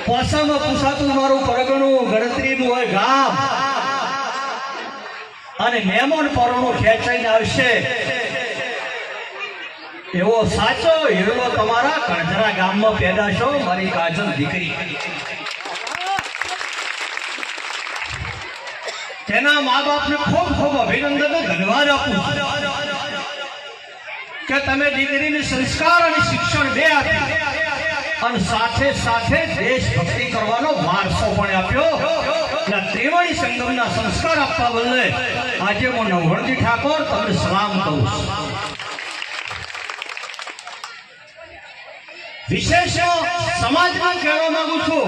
પોસામાં પૂછાતું મારું પરગણું ગણતરીનું હોય ગામ અને મહેમાન પરણું ખેંચાઈને આવશે એવો સાચો હીરો તમારા કણજરા ગામમાં પેદા છો મારી કાજલ દીકરી. તેના મા બાપને ખૂબ ખૂબ અભિનંદન ધન્યવાદ આપું કે તમે દીકરીને સંસ્કાર અને શિક્ષણ બે આપ્યું અને સાથે સાથે દેશભક્તિ કરવાનો વારસો પણ આપ્યો. ત્રિવેણી સંગમના સંસ્કાર આપવા બદલે આજે હું નવઘણજી ઠાકોર તમને સલામ કરું છું. વિશેષ સમાજમાં કહેવા માંગુ છું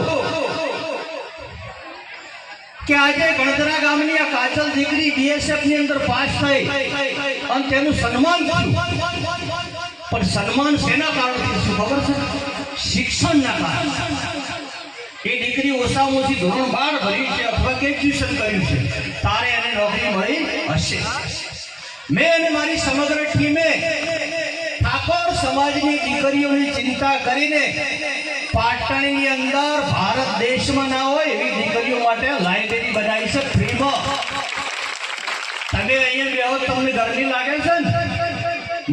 કે આજે ગણધરા ગામની આ કાજલ દીકરી BSF ની અંદર પાસ થઈ અને તેનું સન્માન થયું. પણ સન્માન શેના કારણથી શું ખબર છે? શિક્ષણના કારણે. એ દીકરી ઓછામાં ઓછી ધોરણ 12 ભરી છે અથવા ગ્રેજ્યુએશન કર્યું છે, તારે એને નોકરી મળી હશે. મેં અને મારી સમગ્ર ટીમે ઠાકોર સમાજની દીકરીઓની ચિંતા કરીને પાટણની અંદર ભારત દેશમાં ના હોય એવી દીકરીઓ માટે લાઇબ્રેરી બનાવી છે ફ્રીમાં. તમે અહીંયા બેહો તમને ગરમી લાગે છે ને?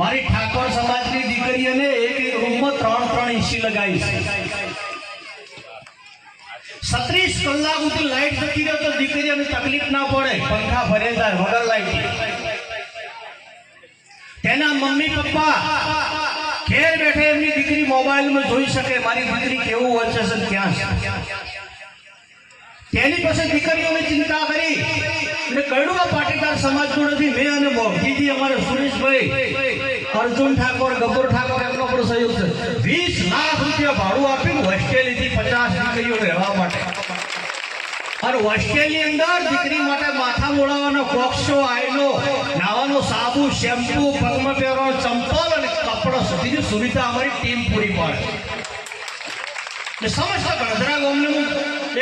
મારી ઠાકોર સમાજની દીકરીઓને એક રૂમમાં 3 એસી લગાવી છે. 36 કલાક સુધી લાઈટ જતી રહે તો દીકરીઓને તકલીફ ના પડે, પંખા ફરે જાય વગર લાઈટ. તેના મમ્મી પપ્પા ઘેર બેઠે એમની દીકરી મોબાઈલમાં જોઈ શકે મારી દીકરી કેવું વચ્ચે છે ક્યાં છે. તેની પાસે દીકરીઓની ચિંતા કરી અને કડવા પાટીદાર સમાજ જોડેથી મેં અને મોગીજી અમારે સુરેશભાઈ અર્જુન ઠાકોર ગબ્બર ઠાકોર એમનો પણ સહયોગ છે. 20 લાખ રૂપિયા ભાડું આપીને હોસ્ટેલથી 50 દીકરીઓ રહેવા માટે. અને હોસ્ટેલની અંદર દીકરી માટે માથા મોડાવાનો કોક્ષો, આયનો, નાવાનો સાબુ, શેમ્પુ, પગમાં પહેરવાનો ચંપલ અને કપડો સુધીની સુવિધા અમારી ટીમ પૂરી પાડે. સમસ્ત ગણધરા ગામને હું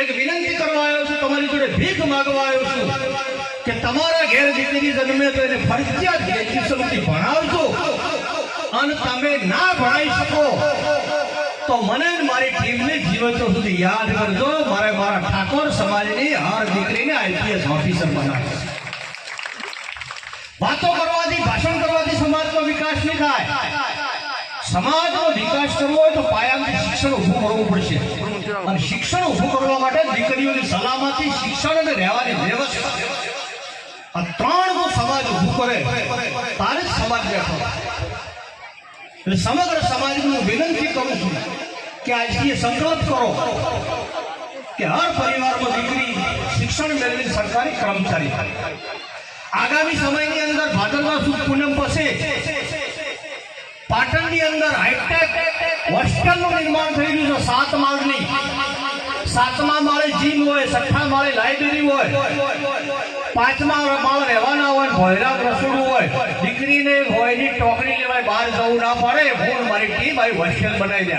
એક વિનંતી કરવા આવ્યો છું, તમારી જોડે ભીખ માંગવા આવ્યો છું કે તમારા ઘેર દીકરી જન્મે તો એને ફરજિયાત ગ્રેજ્યુએશનથી ભણાવજો અને તમે ના ભણાવી શકો તો મને મારી ટીમને જીવતો સુધી યાદ કરજો. મારા ઠાકોર સમાજની હર દીકરીને IPS ઓફિસર બનાવે. વાતો કરવાથી, ભાષણ કરવાથી સમાજનો વિકાસ નહીં થાય. સમાજનો વિકાસ કરવો હોય તો પાયાથી શિક્ષણ ઊભું કરવું પડશે. અને શિક્ષણ ઊભું કરવા માટે દીકરીઓની સલામતી, શિક્ષણ અને રહેવાની વ્યવસ્થા, આ 3 સમાજ ઊભું કરે તારે જ સમાજ બેઠો. એટલે સમગ્ર સમાજને હું વિનંતી કરું છું કે આજથી સંકલ્પ કરો કે હર પરિવારમાં દીકરી શિક્ષણ મેળવી સરકારી કર્મચારી થાય. આગામી સમયની અંદર ભાદરવા સુદ પૂનમ પછી પાટણની અંદર હાઈટેક હોસ્ટેલનું નિર્માણ થઈ રહ્યું છે. 7 માળની. 7મા માળે જીમ હોય, 6મા માળે લાઇબ્રેરી હોય, 5મા માળે રહેવાના હોય, ભોયરા રસોડું હોય. દીકરીને ભોયની ટોકરી લેવાય, બહાર જવું ના પડે. હું મારી ટીમ આવી હોસ્ટેલ બનાવી દે.